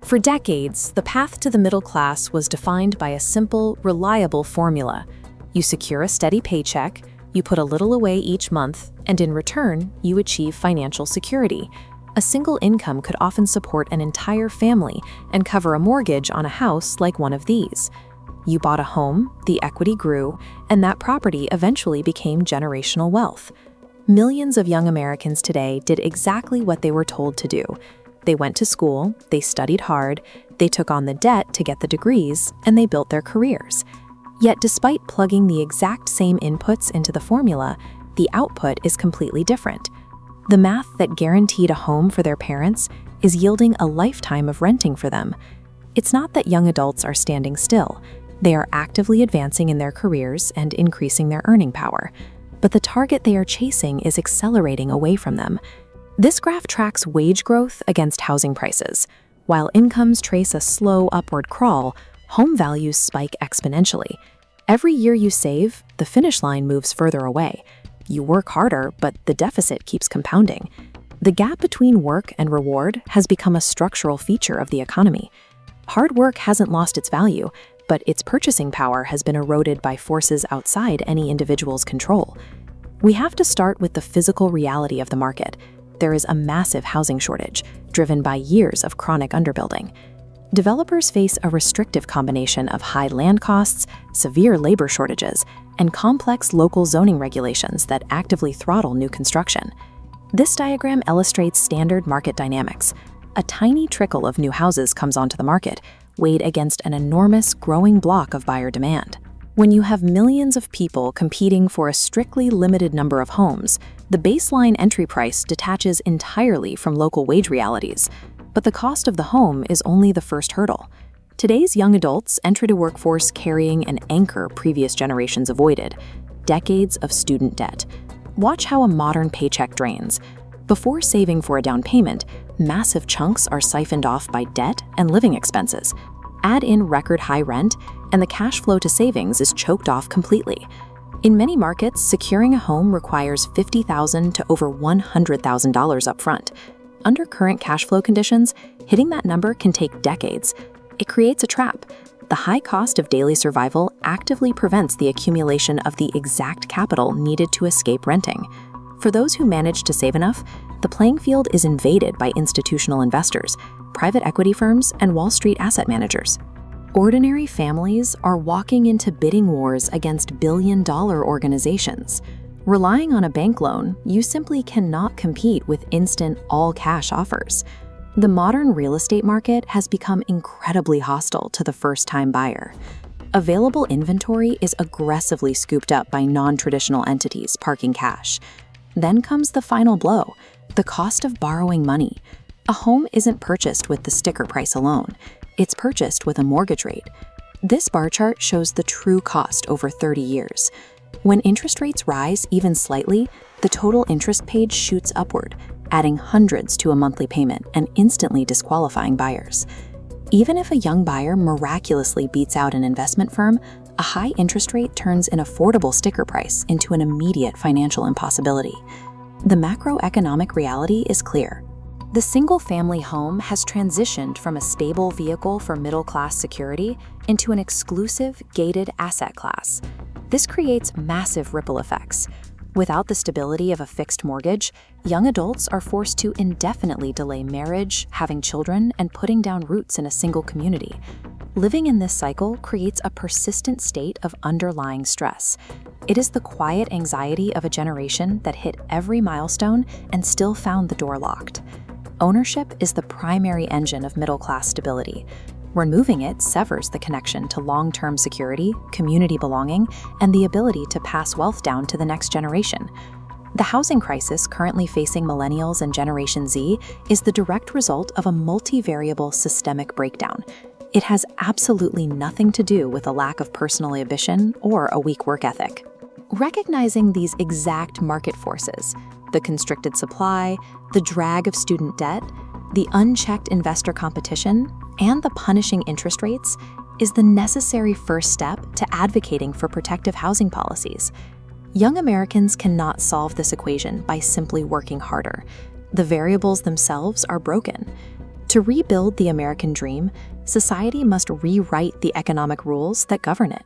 For decades, the path to the middle class was defined by a simple, reliable formula. You secure a steady paycheck, you put a little away each month, and in return, you achieve financial security. A single income could often support an entire family and cover a mortgage on a house like one of these. You bought a home, the equity grew, and that property eventually became generational wealth. Millions of young Americans today did exactly what they were told to do. They went to school, they studied hard, they took on the debt to get the degrees, and they built their careers. Yet despite plugging the exact same inputs into the formula, the output is completely different. The math that guaranteed a home for their parents is yielding a lifetime of renting for them. It's not that young adults are standing still. They are actively advancing in their careers and increasing their earning power. But the target they are chasing is accelerating away from them. This graph tracks wage growth against housing prices. While incomes trace a slow upward crawl, home values spike exponentially. Every year you save, the finish line moves further away. You work harder, but the deficit keeps compounding. The gap between work and reward has become a structural feature of the economy. Hard work hasn't lost its value, but its purchasing power has been eroded by forces outside any individual's control. We have to start with the physical reality of the market. There is a massive housing shortage, driven by years of chronic underbuilding. Developers face a restrictive combination of high land costs, severe labor shortages, and complex local zoning regulations that actively throttle new construction. This diagram illustrates standard market dynamics. A tiny trickle of new houses comes onto the market, weighed against an enormous, growing block of buyer demand. When you have millions of people competing for a strictly limited number of homes, the baseline entry price detaches entirely from local wage realities. But the cost of the home is only the first hurdle. Today's young adults enter the workforce carrying an anchor previous generations avoided: decades of student debt. Watch how a modern paycheck drains. Before saving for a down payment, massive chunks are siphoned off by debt and living expenses. Add in record high rent, and the cash flow to savings is choked off completely. In many markets, securing a home requires $50,000 to over $100,000 upfront. Under current cash flow conditions, hitting that number can take decades. It creates a trap. The high cost of daily survival actively prevents the accumulation of the exact capital needed to escape renting. For those who manage to save enough, the playing field is invaded by institutional investors, private equity firms, and Wall Street asset managers. Ordinary families are walking into bidding wars against billion-dollar organizations. Relying on a bank loan, you simply cannot compete with instant, all-cash offers. The modern real estate market has become incredibly hostile to the first-time buyer. Available inventory is aggressively scooped up by non-traditional entities parking cash. Then comes the final blow: the cost of borrowing money. A home isn't purchased with the sticker price alone. It's purchased with a mortgage rate. This bar chart shows the true cost over 30 years. When interest rates rise even slightly, the total interest paid shoots upward, adding hundreds to a monthly payment and instantly disqualifying buyers. Even if a young buyer miraculously beats out an investment firm, a high interest rate turns an affordable sticker price into an immediate financial impossibility. The macroeconomic reality is clear. The single-family home has transitioned from a stable vehicle for middle-class security into an exclusive, gated asset class. This creates massive ripple effects. Without the stability of a fixed mortgage, young adults are forced to indefinitely delay marriage, having children, and putting down roots in a single community. Living in this cycle creates a persistent state of underlying stress. It is the quiet anxiety of a generation that hit every milestone and still found the door locked. Ownership is the primary engine of middle-class stability. Removing it severs the connection to long-term security, community belonging, and the ability to pass wealth down to the next generation. The housing crisis currently facing millennials and Generation Z is the direct result of a multivariable systemic breakdown. It has absolutely nothing to do with a lack of personal ambition or a weak work ethic. Recognizing these exact market forces, the constricted supply, the drag of student debt, the unchecked investor competition, and the punishing interest rates, is the necessary first step to advocating for protective housing policies. Young Americans cannot solve this equation by simply working harder. The variables themselves are broken. To rebuild the American dream, society must rewrite the economic rules that govern it.